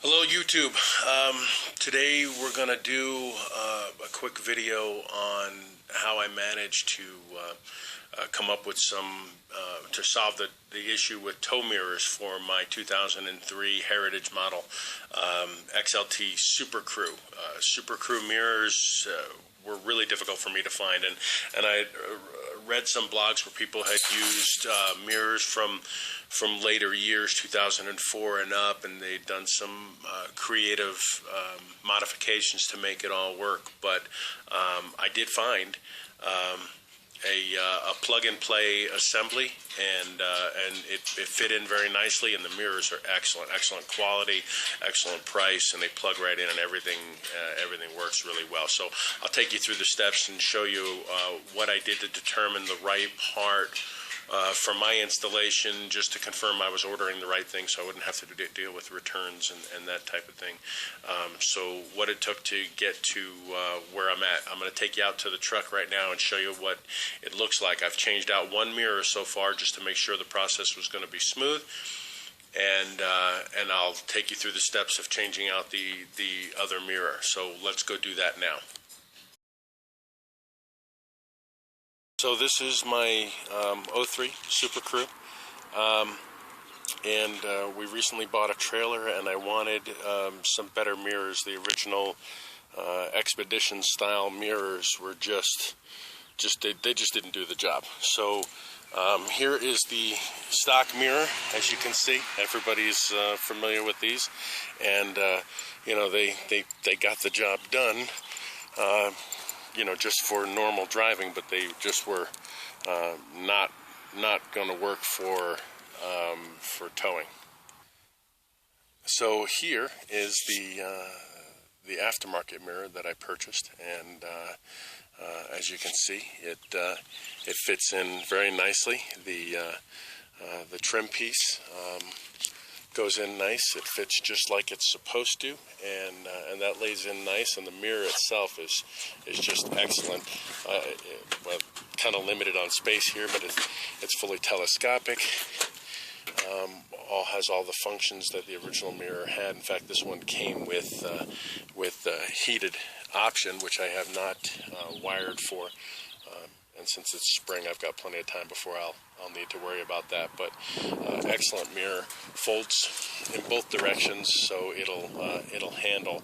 Hello YouTube. Today we're going to do a quick video on how I managed to come up with some, to solve the issue with tow mirrors for my 2003 Heritage model XLT SuperCrew. SuperCrew mirrors were really difficult for me to find, and I read some blogs where people had used mirrors from later years, 2004 and up, and they'd done some creative modifications to make it all work. But I did find a plug-and-play assembly, and it fit in very nicely, and the mirrors are excellent quality, excellent price, and they plug right in, and everything works really well. So I'll take you through the steps and show you what I did to determine the right part for my installation, just to confirm I was ordering the right thing so I wouldn't have to deal with returns and that type of thing. So what it took to get to where I'm at. I'm going to take you out to the truck right now and show you what it looks like. I've changed out one mirror so far just to make sure the process was going to be smooth, and I'll take you through the steps of changing out the other mirror. So let's go do that now. So this is my 03 SuperCrew, and we recently bought a trailer, and I wanted some better mirrors. The original Expedition style mirrors were they just didn't do the job. So here is the stock mirror. As you can see, everybody's familiar with these, and you know, they got the job done. You know, just for normal driving, but they just were not going to work for towing. So here is the aftermarket mirror that I purchased, and as you can see, it fits in very nicely. The trim piece goes in nice. It fits just like it's supposed to, and that lays in nice. And the mirror itself is just excellent. Well, kind of limited on space here, but it's fully telescopic. Has all the functions that the original mirror had. In fact, this one came with heated option, which I have not wired for. And since it's spring, I've got plenty of time before I'll need to worry about that. But excellent mirror, folds in both directions, so it'll handle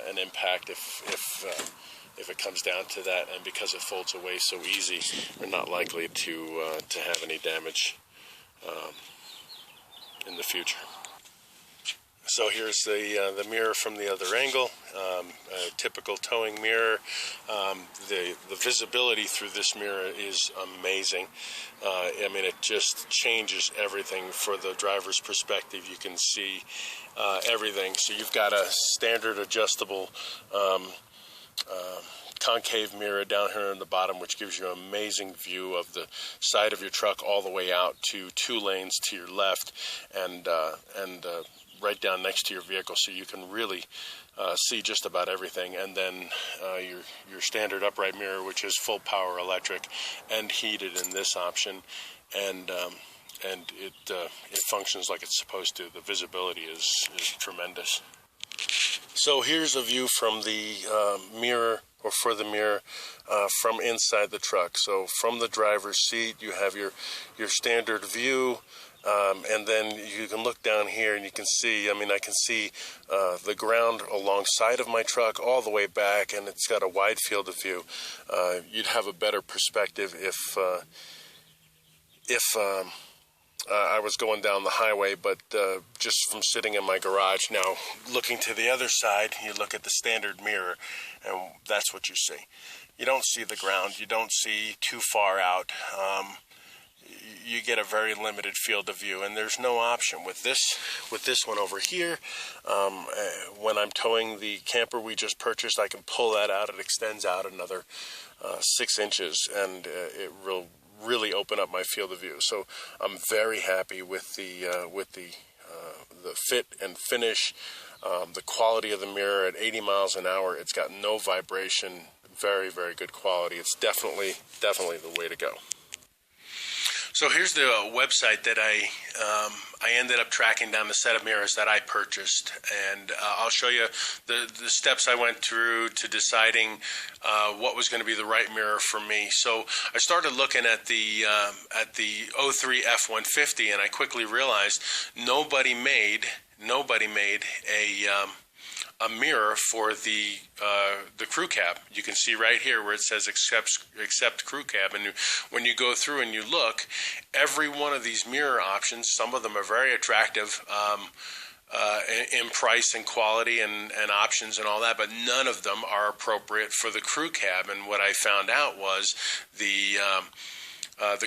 an impact if it comes down to that. And because it folds away so easy, we're not likely to have any damage in the future. So here's the mirror from the other angle, a typical towing mirror. The visibility through this mirror is amazing. I mean, it just changes everything for the driver's perspective. You can see everything. So you've got a standard adjustable concave mirror down here in the bottom, which gives you an amazing view of the side of your truck all the way out to 2 lanes to your left, and right down next to your vehicle, so you can really see just about everything. And then your standard upright mirror, which is full power electric and heated in this option, and it functions like it's supposed to. The visibility is tremendous. So here's a view from the mirror, or for the mirror, from inside the truck. So from the driver's seat, you have your standard view. And then you can look down here and you can see, I mean, I can see the ground alongside of my truck all the way back, and it's got a wide field of view. You'd have a better perspective if I was going down the highway, but just from sitting in my garage. Now, looking to the other side, you look at the standard mirror, and that's what you see. You don't see the ground. You don't see too far out. You get a very limited field of view, and there's no option with this one over here. When I'm towing the camper we just purchased, I can pull that out. It extends out another 6 inches, and it will really open up my field of view. So I'm very happy with the fit and finish, the quality of the mirror. At 80 miles an hour, it's got no vibration. Very, very good quality. It's definitely the way to go. So here's the website that I ended up tracking down the set of mirrors that I purchased, and I'll show you the steps I went through to deciding what was going to be the right mirror for me. So I started looking at the 03 F-150, and I quickly realized nobody made a mirror for the crew cab. You can see right here where it says accept crew cab, and when you go through and you look, every one of these mirror options, some of them are very attractive in price and quality and options and all that, but none of them are appropriate for the crew cab. And what I found out was the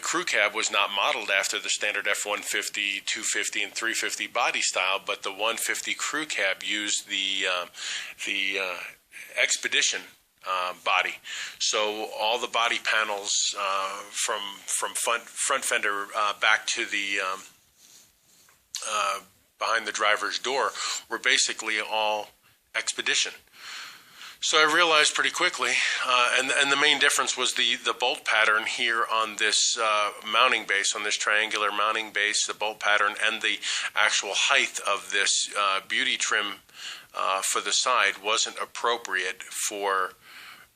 crew cab was not modeled after the standard F-150, 250, and 350 body style, but the 150 crew cab used the Expedition body. So all the body panels from front fender back to the behind the driver's door were basically all Expedition. So I realized pretty quickly, and the main difference was the bolt pattern here on this mounting base, on this triangular mounting base, the bolt pattern and the actual height of this beauty trim for the side wasn't appropriate for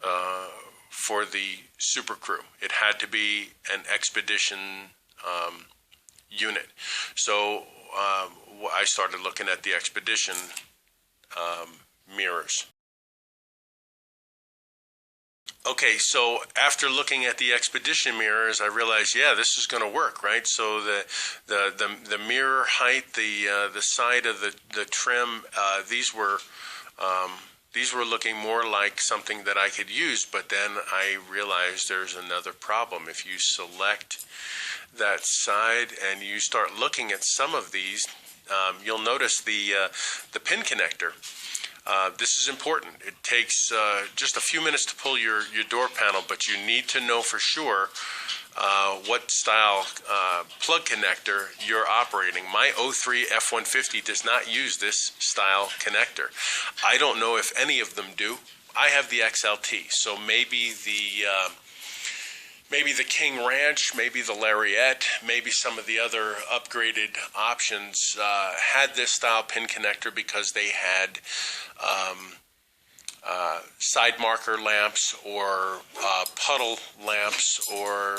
the Supercrew. It had to be an Expedition unit. So I started looking at the Expedition mirrors. Okay, so after looking at the Expedition mirrors, I realized, yeah, this is going to work, right? So the mirror height, the side of the trim, these were looking more like something that I could use. But then I realized there's another problem. If you select that side and you start looking at some of these, you'll notice the pin connector. This is important. It takes just a few minutes to pull your door panel, but you need to know for sure what style plug connector you're operating. My 03 F-150 does not use this style connector. I don't know if any of them do. I have the XLT, so maybe the King Ranch, maybe the Lariat, maybe some of the other upgraded options had this style pin connector because they had side marker lamps or puddle lamps or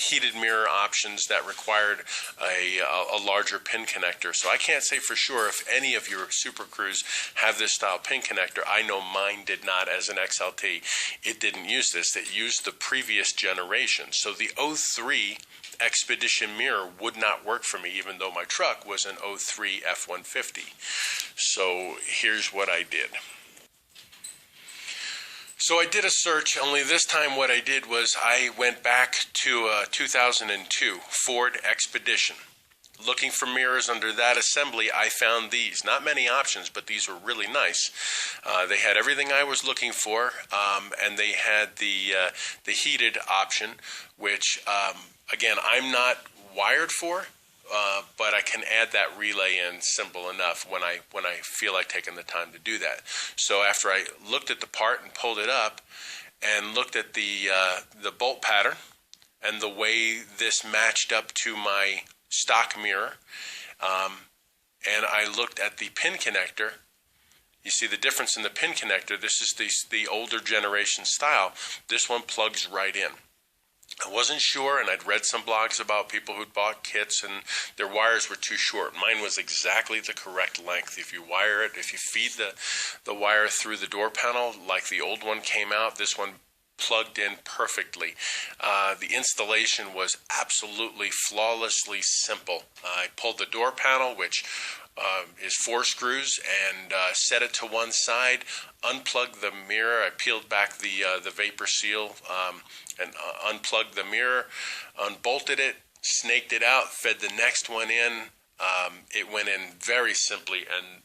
heated mirror options that required a larger pin connector. So I can't say for sure if any of your Supercrews have this style pin connector. I know mine did not as an XLT. It didn't use this. It used the previous generation. So the 03 Expedition mirror would not work for me, even though my truck was an 03 F-150. So here's what I did. So I did a search, only this time what I did was I went back to 2002 Ford Expedition. Looking for mirrors under that assembly, I found these. Not many options, but these were really nice. They had everything I was looking for, and they had the heated option, which, again, I'm not wired for. But I can add that relay in simple enough when I feel like taking the time to do that. So after I looked at the part and pulled it up and looked at the bolt pattern and the way this matched up to my stock mirror, and I looked at the pin connector, you see the difference in the pin connector. This is the older generation style. This one plugs right in. I wasn't sure, and I'd read some blogs about people who'd bought kits and their wires were too short. Mine was exactly the correct length. If you wire it, if you feed the wire through the door panel like the old one came out, this one plugged in perfectly. The installation was absolutely flawlessly simple. I pulled the door panel, which is 4 screws, and set it to one side, unplugged the mirror. I peeled back the vapor seal and unplugged the mirror, unbolted it, snaked it out, fed the next one in. It went in very simply, and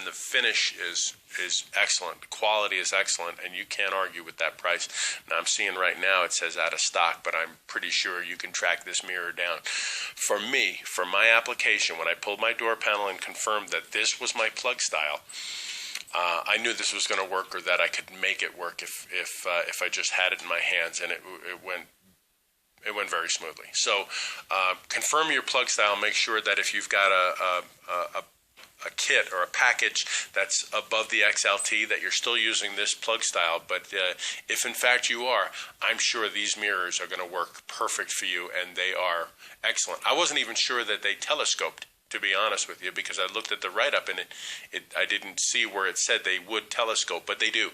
the finish is excellent. The quality is excellent, and you can't argue with that price. Now I'm seeing right now it says out of stock, but I'm pretty sure you can track this mirror down. For me, for my application, when I pulled my door panel and confirmed that this was my plug style, I knew this was going to work, or that I could make it work if I just had it in my hands, and it went It went very smoothly. So confirm your plug style. Make sure that if you've got a kit or a package that's above the XLT, that you're still using this plug style. But if in fact you are, I'm sure these mirrors are going to work perfect for you, and they are excellent. I wasn't even sure that they telescoped, to be honest with you, because I looked at the write-up and I didn't see where it said they would telescope, but they do.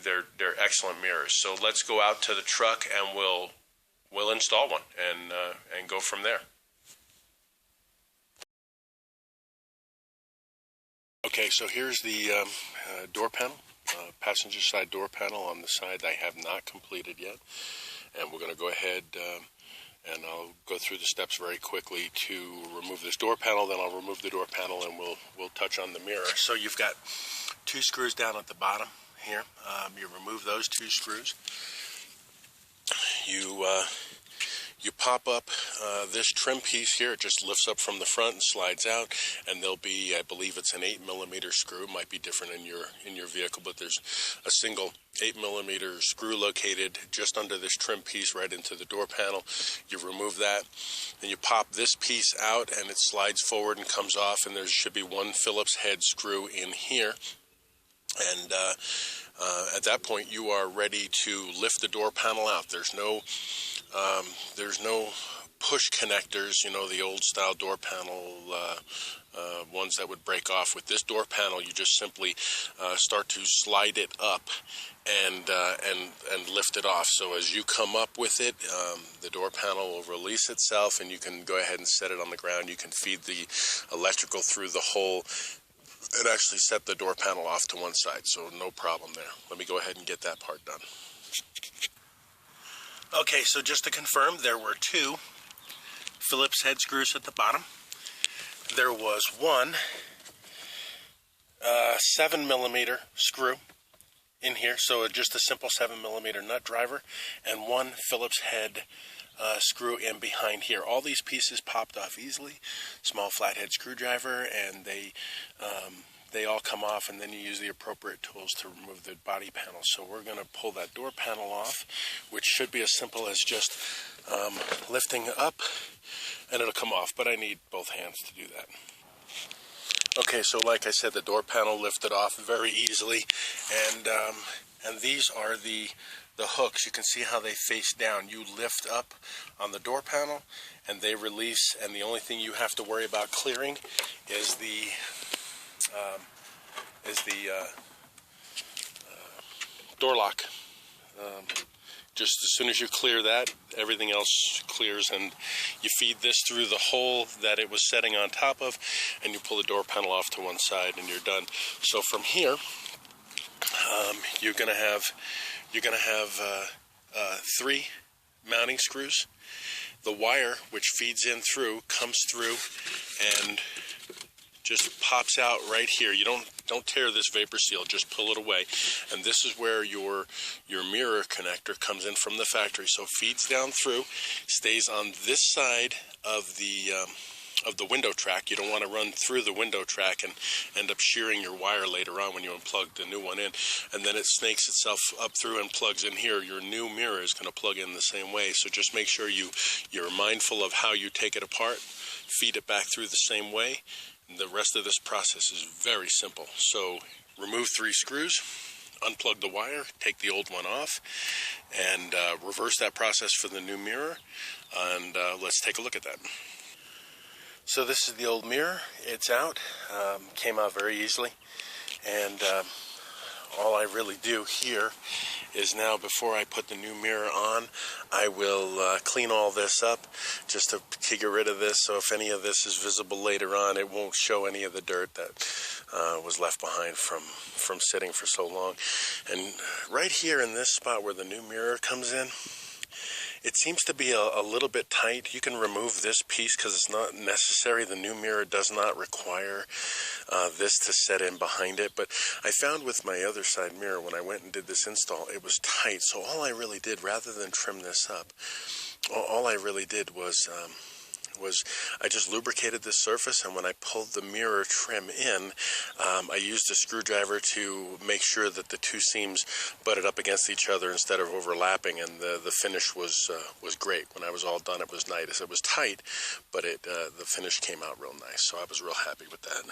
They're excellent mirrors. So let's go out to the truck and we'll install one and go from there. Okay, so here's the door panel, passenger side door panel on the side I have not completed yet, and we're going to go ahead and I'll go through the steps very quickly to remove this door panel. Then I'll remove the door panel and we'll touch on the mirror. So you've got two screws down at the bottom here. You remove those two screws. You pop up this trim piece here. It just lifts up from the front and slides out, and there'll be, I believe it's an 8mm screw. It might be different in your vehicle, but there's a single 8mm screw located just under this trim piece right into the door panel. You remove that, then you pop this piece out, and it slides forward and comes off, and there should be one Phillips head screw in here. And at that point, you are ready to lift the door panel out. There's no push connectors, you know, the old style door panel ones that would break off. With this door panel, you just simply start to slide it up and lift it off. So as you come up with it, the door panel will release itself, and you can go ahead and set it on the ground. You can feed the electrical through the hole and actually set the door panel off to one side, so no problem there. Let me go ahead and get that part done. Okay, so just to confirm, there were two Phillips head screws at the bottom. There was one 7mm screw in here, so just a simple 7mm nut driver, and one Phillips head screw in behind here. All these pieces popped off easily. Small flathead screwdriver, and they all come off, and then you use the appropriate tools to remove the body panel. So we're going to pull that door panel off, which should be as simple as just lifting up, and it'll come off, but I need both hands to do that. Okay, so like I said, the door panel lifted off very easily, and these are the hooks. You can see how they face down. You lift up on the door panel, and they release, and the only thing you have to worry about clearing is the door lock. Just as soon as you clear that, everything else clears, and you feed this through the hole that it was setting on top of, and you pull the door panel off to one side, and you're done. So from here, you're gonna have 3 mounting screws. The wire which feeds in through comes through and just pops out right here. You don't tear this vapor seal, just pull it away. And this is where your mirror connector comes in from the factory. So feeds down through, stays on this side of the window track. You don't want to run through the window track and end up shearing your wire later on when you unplug the new one in. And then it snakes itself up through and plugs in here. Your new mirror is going to plug in the same way. So just make sure you're mindful of how you take it apart, feed it back through the same way. The rest of this process is very simple. So remove 3 screws, unplug the wire, take the old one off, and reverse that process for the new mirror. And let's take a look at that. So this is the old mirror. It's out. Came out very easily. And all I really do here is now, before I put the new mirror on, I will clean all this up just to get rid of this, so if any of this is visible later on, it won't show any of the dirt that was left behind from sitting for so long. And right here in this spot where the new mirror comes in, it seems to be a little bit tight. You can remove this piece because it's not necessary. The new mirror does not require this to set in behind it. But I found with my other side mirror, when I went and did this install, it was tight. So all I really did, rather than trim this up, all I really did was was I just lubricated this surface, and when I pulled the mirror trim in, I used a screwdriver to make sure that the two seams butted up against each other instead of overlapping, and the finish was great. When I was all done, it was nice. It was tight, but the finish came out real nice, so I was real happy with that.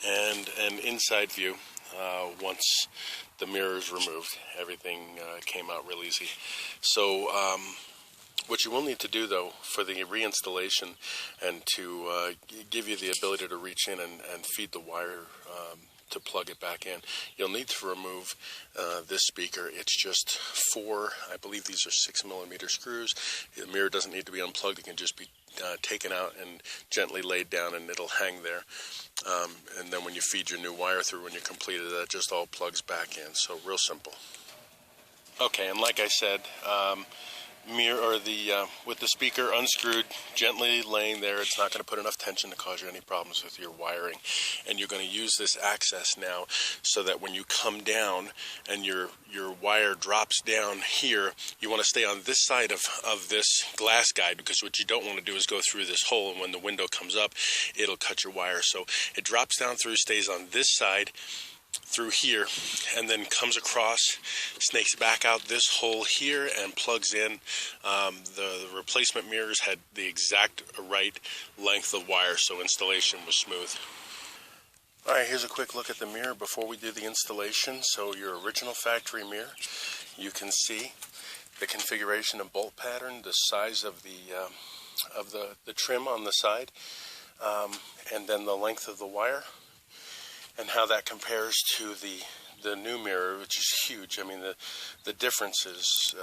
And an inside view, once the mirror is removed, everything came out real easy. So what you will need to do, though, for the reinstallation and to give you the ability to reach in and feed the wire to plug it back in, you'll need to remove this speaker. It's just 4, I believe these are 6mm screws. The mirror doesn't need to be unplugged. It can just be taken out and gently laid down, and it'll hang there. And then when you feed your new wire through, when you're completed, that just all plugs back in. So real simple. Okay, and like I said, mirror or with the speaker unscrewed, gently laying there, it's not going to put enough tension to cause you any problems with your wiring. And you're going to use this access now so that when you come down and your wire drops down here, you want to stay on this side of this glass guide, because what you don't want to do is go through this hole, and when the window comes up, it'll cut your wire. So it drops down through, stays on this side through here, and then comes across, snakes back out this hole here, and plugs in. The replacement mirrors had the exact right length of wire, so installation was smooth. Alright, here's a quick look at the mirror before we do the installation. So your original factory mirror, you can see the configuration and bolt pattern, the size of the trim on the side, and then the length of the wire, and how that compares to the new mirror, which is huge. I mean, the difference is,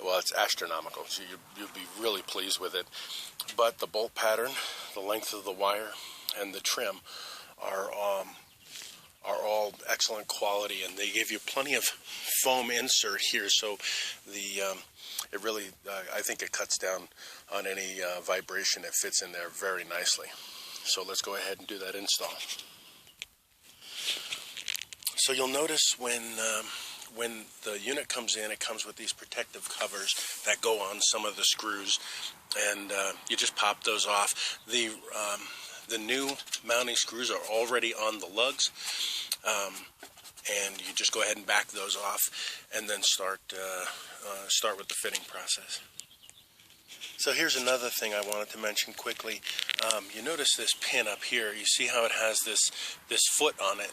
well, it's astronomical, so you'll be really pleased with it. But the bolt pattern, the length of the wire, and the trim are all excellent quality, and they give you plenty of foam insert here, so it really, I think it cuts down on any vibration. It fits in there very nicely. So let's go ahead and do that install. So you'll notice when the unit comes in, it comes with these protective covers that go on some of the screws, and you just pop those off. The new mounting screws are already on the lugs, and you just go ahead and back those off, and then start with the fitting process. So here's another thing I wanted to mention quickly. You notice this pin up here. You see how it has this foot on it,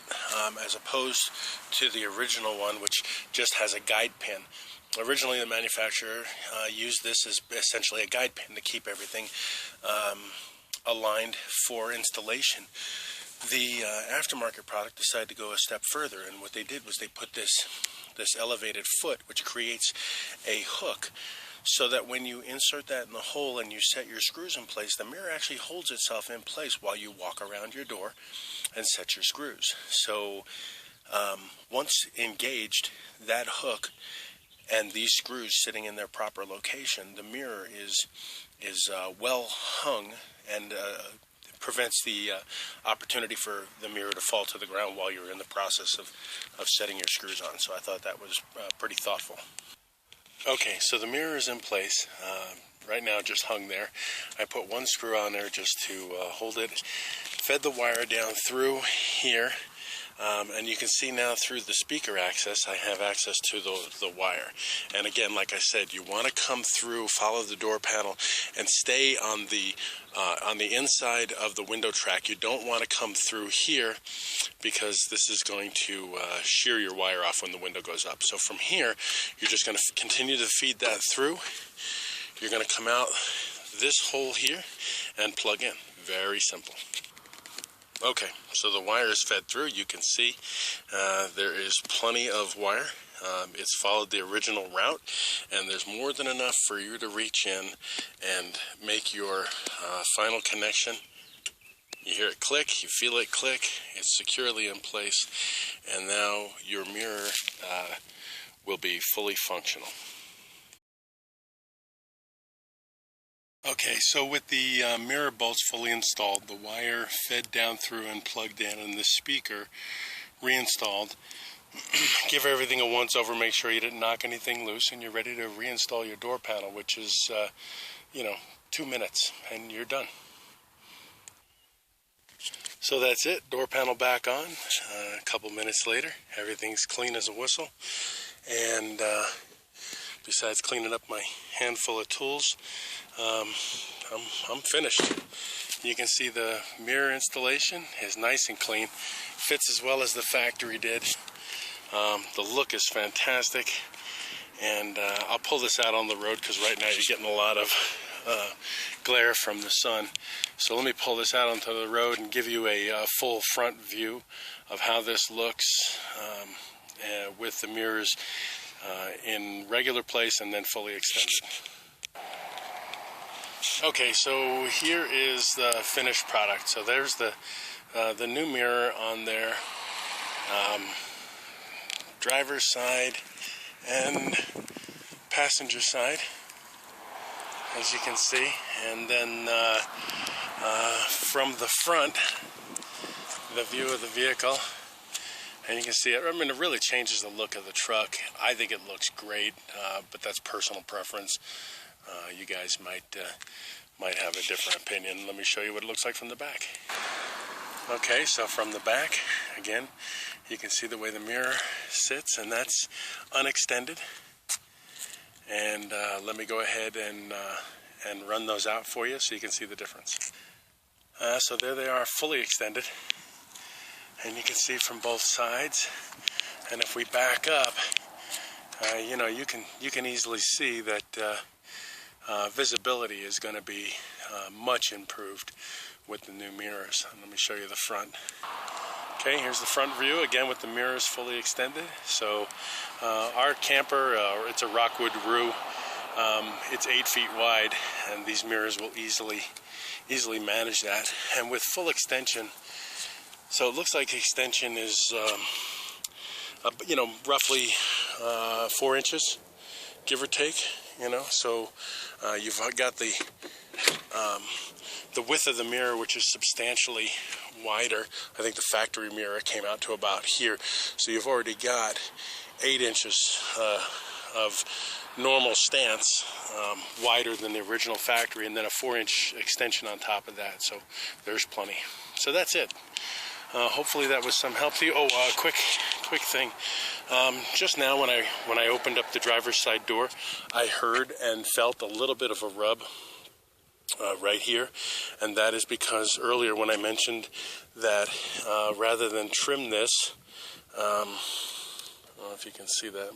as opposed to the original one, which just has a guide pin. Originally, the manufacturer used this as essentially a guide pin to keep everything aligned for installation. The aftermarket product decided to go a step further, and what they did was they put this elevated foot, which creates a hook, so that when you insert that in the hole and you set your screws in place, the mirror actually holds itself in place while you walk around your door and set your screws. So once engaged, that hook and these screws sitting in their proper location, the mirror is well hung, and prevents the opportunity for the mirror to fall to the ground while you're in the process of setting your screws on. So I thought that was pretty thoughtful. Okay, so the mirror is in place. Right now just hung there. I put one screw on there just to hold it. Fed the wire down through here. And you can see now through the speaker access, I have access to the wire. And again, like I said, you want to come through, follow the door panel, and stay on the inside of the window track. You don't want to come through here, because this is going to shear your wire off when the window goes up. So from here, you're just going to continue to feed that through. You're going to come out this hole here and plug in. Very simple. Okay, so the wire is fed through. You can see there is plenty of wire. It's followed the original route, and there's more than enough for you to reach in and make your final connection. You hear it click, you feel it click, it's securely in place, and now your mirror will be fully functional. Okay, so with the mirror bolts fully installed, the wire fed down through and plugged in, and the speaker reinstalled, give everything a once over, make sure you didn't knock anything loose, and you're ready to reinstall your door panel, which is, 2 minutes and you're done. So that's it, door panel back on. A couple minutes later, everything's clean as a whistle. And besides cleaning up my handful of tools, I'm finished. You can see the mirror installation is nice and clean, fits as well as the factory did. The look is fantastic, and I'll pull this out on the road because right now you're getting a lot of glare from the sun. So let me pull this out onto the road and give you a full front view of how this looks with the mirrors in regular place and then fully extended. Okay, so here is the finished product. So there's the new mirror on there, driver's side and passenger side, as you can see. And then from the front, the view of the vehicle, and you can see it. I mean, it really changes the look of the truck. I think it looks great, but that's personal preference. You guys might have a different opinion. Let me show you what it looks like from the back. Okay, so from the back, again, you can see the way the mirror sits, and that's unextended. And let me go ahead and run those out for you so you can see the difference. So there they are, fully extended, and you can see from both sides. And if we back up, you know, you can easily see that visibility is going to be much improved with the new mirrors. And let me show you the front. Okay, here's the front view, again with the mirrors fully extended. So our camper, it's a Rockwood Roo. It's 8 feet wide, and these mirrors will easily manage that. And with full extension, so it looks like extension is you know, roughly 4 inches, give or take. You know, so you've got the width of the mirror, which is substantially wider. I think the factory mirror came out to about here. So you've already got 8 inches of normal stance, wider than the original factory, and then a 4-inch extension on top of that. So there's plenty. So that's it. Hopefully that was some help to you. Oh, quick thing. Just now when I opened up the driver's side door, I heard and felt a little bit of a rub right here, and that is because earlier when I mentioned that rather than trim this, I don't know if you can see that.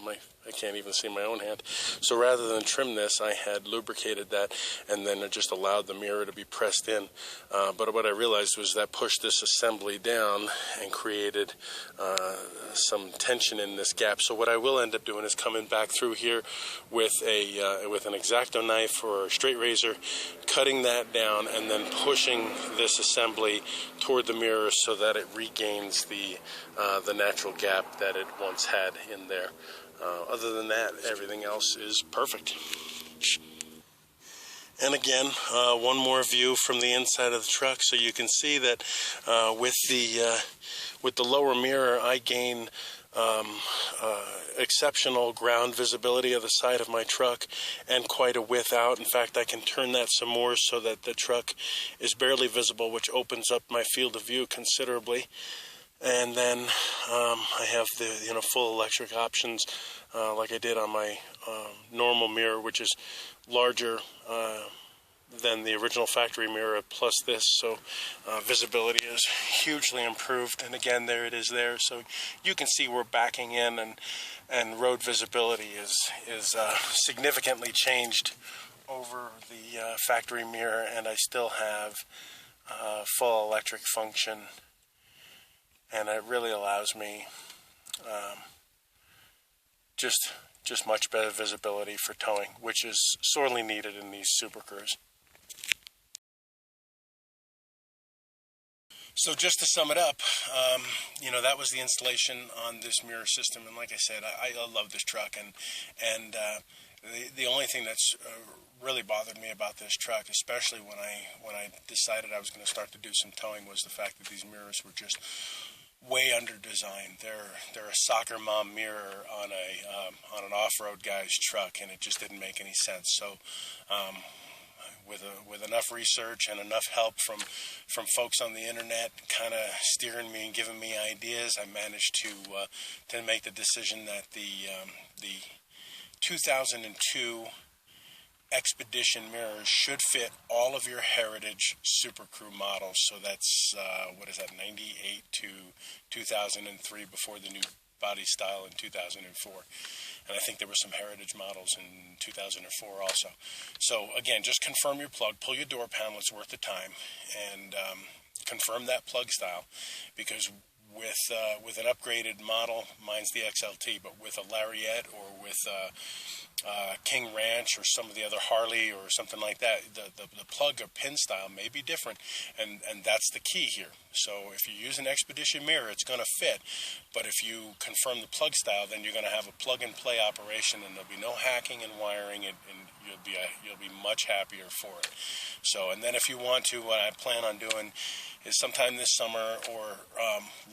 I can't even see my own hand. So rather than trim this, I had lubricated that and then it just allowed the mirror to be pressed in. But what I realized was that pushed this assembly down and created some tension in this gap. So what I will end up doing is coming back through here with an X-Acto knife or a straight razor, cutting that down and then pushing this assembly toward the mirror so that it regains the natural gap that it once had in there. Other than that, everything else is perfect. And again, one more view from the inside of the truck, so you can see that with the lower mirror, I gain exceptional ground visibility of the side of my truck and quite a width out. In fact, I can turn that some more so that the truck is barely visible, which opens up my field of view considerably. And then I have the full electric options like I did on my normal mirror, which is larger than the original factory mirror plus this. So visibility is hugely improved. And again, there it is there. So you can see we're backing in, and road visibility is significantly changed over the factory mirror, and I still have full electric function. And it really allows me just much better visibility for towing, which is sorely needed in these Supercrews. So just to sum it up, that was the installation on this mirror system. And like I said, I love this truck. And the only thing that's really bothered me about this truck, especially when I decided I was going to start to do some towing, was the fact that these mirrors were just way under designed. They're a soccer mom mirror on an off-road guy's truck, and it just didn't make any sense. So with enough research and enough help from folks on the internet, kind of steering me and giving me ideas, I managed to make the decision that the 2002 Expedition mirrors should fit all of your Heritage Supercrew models. So that's, 98 to 2003, before the new body style in 2004. And I think there were some Heritage models in 2004 also. So again, just confirm your plug, pull your door panel, it's worth the time, and confirm that plug style, because with an upgraded model, mine's the XLT, but with a Lariat or with King Ranch or some of the other Harley or something like that, the plug or pin style may be different, and that's the key here. So if you use an Expedition mirror, it's going to fit, but if you confirm the plug style, then you're going to have a plug-and-play operation, and there'll be no hacking and wiring, and you'll be much happier for it. So, and then if you want to, what I plan on doing is sometime this summer or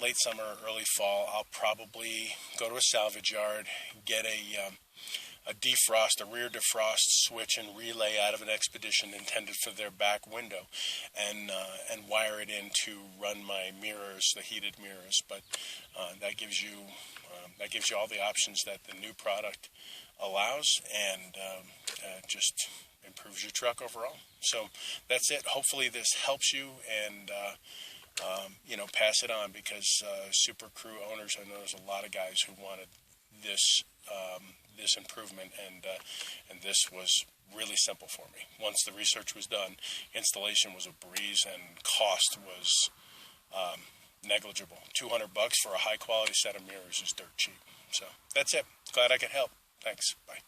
late summer, early fall, I'll probably go to a salvage yard, get a defrost, a rear defrost switch and relay out of an Expedition intended for their back window, and wire it in to run my mirrors, the heated mirrors. But that gives you all the options that the new product allows, and just improves your truck overall. So that's it. Hopefully this helps you, and pass it on, because Supercrew owners, I know there's a lot of guys who wanted this improvement, and this was really simple for me. Once the research was done, installation was a breeze, and cost was negligible. $200 for a high quality set of mirrors is dirt cheap. So that's it. Glad I could help. Thanks. Bye.